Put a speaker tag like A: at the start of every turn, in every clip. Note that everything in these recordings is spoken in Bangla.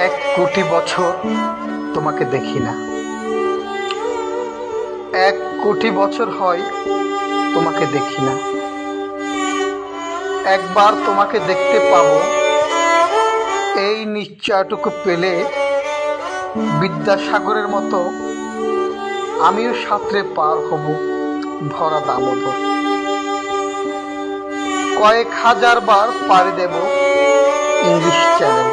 A: 1 কোটি বছর তোমাকে দেখি না। 1 কোটি বছর হয় তোমাকে দেখি না। একবার তোমাকে দেখতে পাবো, এই নিশ্চয়টুকু পেলে বিদ্যাসাগরের মতো আমিও সাঁতরে পার হব ভরা দামোদর। কয়েক হাজার বার পাড়ি দেব ইংলিশ চ্যানেল।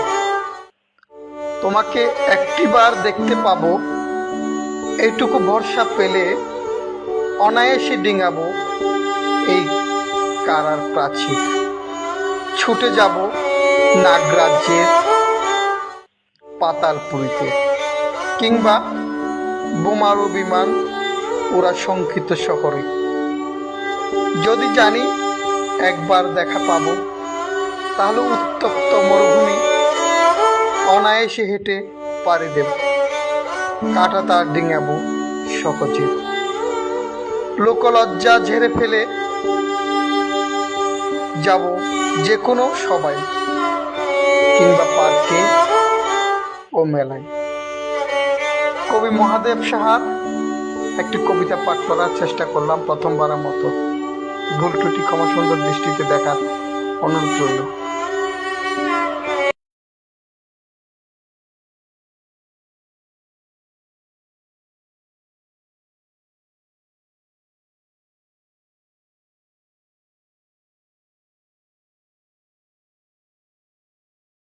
A: তোমাকে একটিবার দেখতে পাবো, এইটুকু ভরসা পেলে অনায়াসে ডিঙাবো এই কারার প্রাচীর। ছুটে যাব নাগরাজ্যের পাতালপুরীতে, কিংবা বোমারু বিমান ওরা শঙ্কিত শহরে। যদি জানি একবার দেখা পাবো, তাহলে উত্তপ্ত মরুভূমি অনায়াসে হেঁটে পাড়ি দেব, কাঁটা তার ডিঙাবো সহজে। লোকলজ্জা ঝেড়ে ফেলে যাব যে কোনো সবাই, কিংবা পার্কে ও মেলায়। কবি মহাদেব সাহার একটি কবিতা পাঠ করার চেষ্টা করলাম প্রথমবারের মতো। ভুল ত্রুটি ক্ষমা সুন্দর দৃষ্টিতে দেখার অনুরোধ রইল।